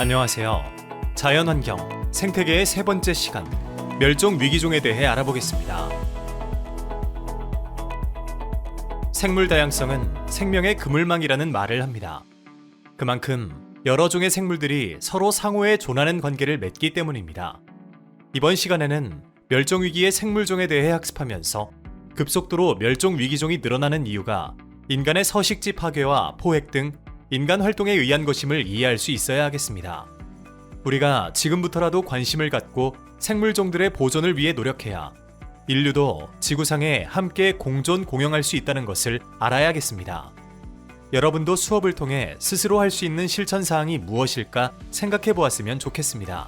안녕하세요. 자연환경, 생태계의 세 번째 시간, 멸종 위기종에 대해 알아보겠습니다. 생물 다양성은 생명의 그물망이라는 말을 합니다. 그만큼 여러 종의 생물들이 서로 상호에 존하는 관계를 맺기 때문입니다. 이번 시간에는 멸종 위기의 생물종에 대해 학습하면서 급속도로 멸종 위기종이 늘어나는 이유가 인간의 서식지 파괴와 포획 등 인간 활동에 의한 것임을 이해할 수 있어야 하겠습니다. 우리가 지금부터라도 관심을 갖고 생물종들의 보존을 위해 노력해야 인류도 지구상에 함께 공존 공영할 수 있다는 것을 알아야겠습니다. 여러분도 수업을 통해 스스로 할 수 있는 실천사항이 무엇일까 생각해 보았으면 좋겠습니다.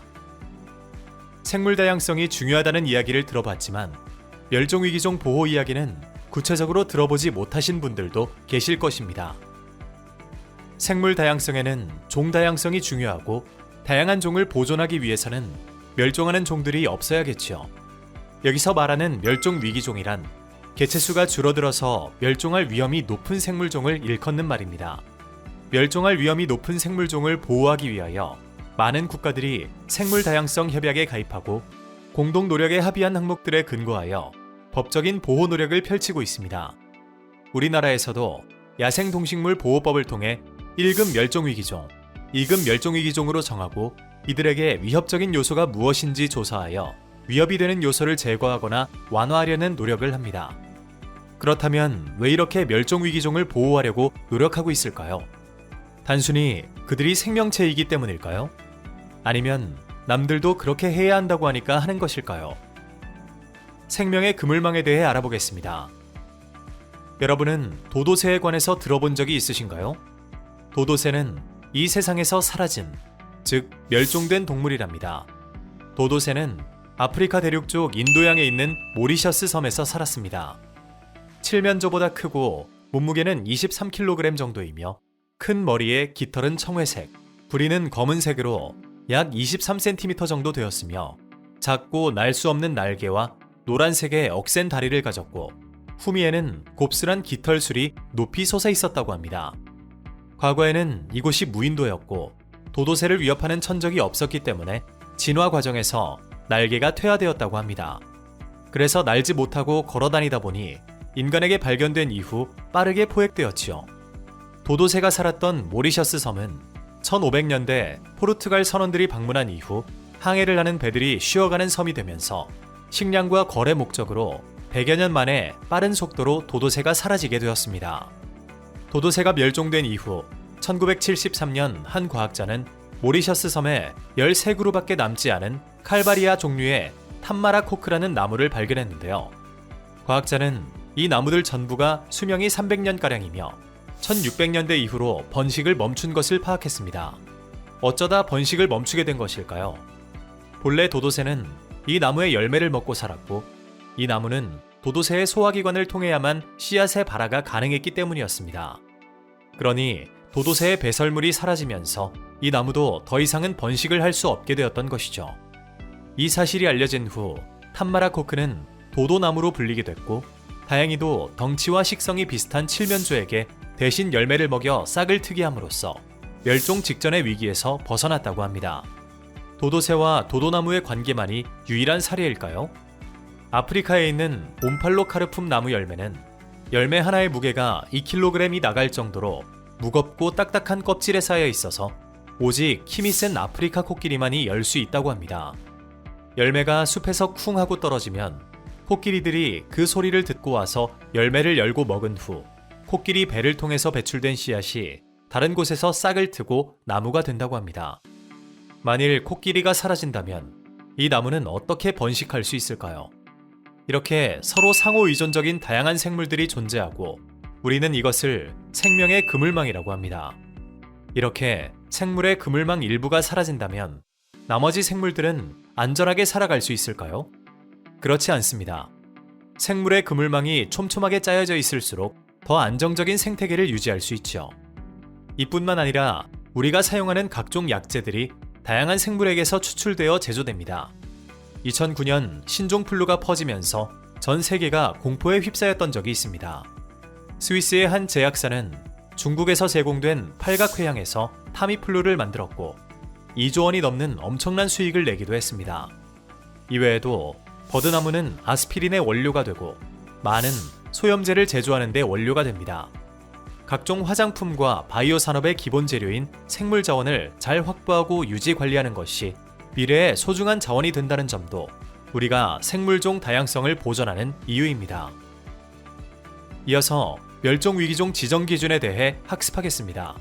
생물 다양성이 중요하다는 이야기를 들어봤지만 멸종위기종 보호 이야기는 구체적으로 들어보지 못하신 분들도 계실 것입니다. 생물 다양성에는 종 다양성이 중요하고 다양한 종을 보존하기 위해서는 멸종하는 종들이 없어야겠지요. 여기서 말하는 멸종 위기종이란 개체수가 줄어들어서 멸종할 위험이 높은 생물종을 일컫는 말입니다. 멸종할 위험이 높은 생물종을 보호하기 위하여 많은 국가들이 생물 다양성 협약에 가입하고 공동 노력에 합의한 항목들에 근거하여 법적인 보호 노력을 펼치고 있습니다. 우리나라에서도 야생동식물 보호법을 통해 1급 멸종위기종, 2급 멸종위기종으로 정하고 이들에게 위협적인 요소가 무엇인지 조사하여 위협이 되는 요소를 제거하거나 완화하려는 노력을 합니다. 그렇다면 왜 이렇게 멸종위기종을 보호하려고 노력하고 있을까요? 단순히 그들이 생명체이기 때문일까요? 아니면 남들도 그렇게 해야 한다고 하니까 하는 것일까요? 생명의 그물망에 대해 알아보겠습니다. 여러분은 도도새에 관해서 들어본 적이 있으신가요? 도도새는 이 세상에서 사라진, 즉 멸종된 동물이랍니다. 도도새는 아프리카 대륙 쪽 인도양에 있는 모리셔스 섬에서 살았습니다. 칠면조보다 크고 몸무게는 23kg 정도이며 큰 머리에 깃털은 청회색, 부리는 검은색으로 약 23cm 정도 되었으며 작고 날 수 없는 날개와 노란색의 억센 다리를 가졌고 후미에는 곱슬한 깃털술이 높이 솟아 있었다고 합니다. 과거에는 이곳이 무인도였고 도도새를 위협하는 천적이 없었기 때문에 진화 과정에서 날개가 퇴화되었다고 합니다. 그래서 날지 못하고 걸어다니다 보니 인간에게 발견된 이후 빠르게 포획되었지요. 도도새가 살았던 모리셔스 섬은 1500년대 포르투갈 선원들이 방문한 이후 항해를 하는 배들이 쉬어가는 섬이 되면서 식량과 거래 목적으로 100여 년 만에 빠른 속도로 도도새가 사라지게 되었습니다. 도도새가 멸종된 이후 1973년 한 과학자는 모리셔스 섬에 13그루밖에 남지 않은 칼바리아 종류의 탐마라코크라는 나무를 발견했는데요. 과학자는 이 나무들 전부가 수명이 300년가량이며 1600년대 이후로 번식을 멈춘 것을 파악했습니다. 어쩌다 번식을 멈추게 된 것일까요? 본래 도도새는 이 나무의 열매를 먹고 살았고 이 나무는 도도새의 소화기관을 통해야만 씨앗의 발화가 가능했기 때문이었습니다. 그러니 도도새의 배설물이 사라지면서 이 나무도 더 이상은 번식을 할 수 없게 되었던 것이죠. 이 사실이 알려진 후 탐마라코크는 도도나무로 불리게 됐고 다행히도 덩치와 식성이 비슷한 칠면조에게 대신 열매를 먹여 싹을 트게 함으로써 멸종 직전의 위기에서 벗어났다고 합니다. 도도새와 도도나무의 관계만이 유일한 사례일까요? 아프리카에 있는 옴팔로카르품 나무 열매는 열매 하나의 무게가 2kg이 나갈 정도로 무겁고 딱딱한 껍질에 쌓여 있어서 오직 힘이 센 아프리카 코끼리만이 열 수 있다고 합니다. 열매가 숲에서 쿵 하고 떨어지면 코끼리들이 그 소리를 듣고 와서 열매를 열고 먹은 후 코끼리 배를 통해서 배출된 씨앗이 다른 곳에서 싹을 트고 나무가 된다고 합니다. 만일 코끼리가 사라진다면 이 나무는 어떻게 번식할 수 있을까요? 이렇게 서로 상호 의존적인 다양한 생물들이 존재하고 우리는 이것을 생명의 그물망이라고 합니다. 이렇게 생물의 그물망 일부가 사라진다면 나머지 생물들은 안전하게 살아갈 수 있을까요? 그렇지 않습니다. 생물의 그물망이 촘촘하게 짜여져 있을수록 더 안정적인 생태계를 유지할 수 있죠. 이뿐만 아니라 우리가 사용하는 각종 약재들이 다양한 생물에게서 추출되어 제조됩니다. 2009년 신종플루가 퍼지면서 전 세계가 공포에 휩싸였던 적이 있습니다. 스위스의 한 제약사는 중국에서 제공된 팔각회양에서 타미플루를 만들었고 2조 원이 넘는 엄청난 수익을 내기도 했습니다. 이외에도 버드나무는 아스피린의 원료가 되고 많은 소염제를 제조하는 데 원료가 됩니다. 각종 화장품과 바이오 산업의 기본 재료인 생물 자원을 잘 확보하고 유지 관리하는 것이 미래의 소중한 자원이 된다는 점도 우리가 생물종 다양성을 보존하는 이유입니다. 이어서 멸종위기종 지정 기준에 대해 학습하겠습니다.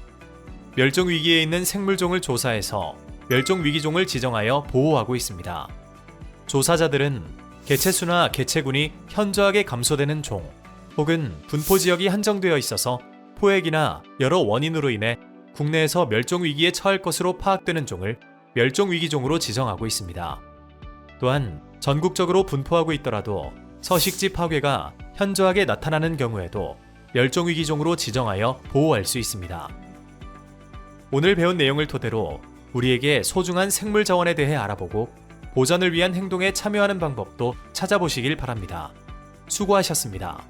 멸종위기에 있는 생물종을 조사해서 멸종위기종을 지정하여 보호하고 있습니다. 조사자들은 개체수나 개체군이 현저하게 감소되는 종, 혹은 분포지역이 한정되어 있어서 포획이나 여러 원인으로 인해 국내에서 멸종위기에 처할 것으로 파악되는 종을 멸종위기종으로 지정하고 있습니다. 또한 전국적으로 분포하고 있더라도 서식지 파괴가 현저하게 나타나는 경우에도 멸종위기종으로 지정하여 보호할 수 있습니다. 오늘 배운 내용을 토대로 우리에게 소중한 생물 자원에 대해 알아보고 보전을 위한 행동에 참여하는 방법도 찾아보시길 바랍니다. 수고하셨습니다.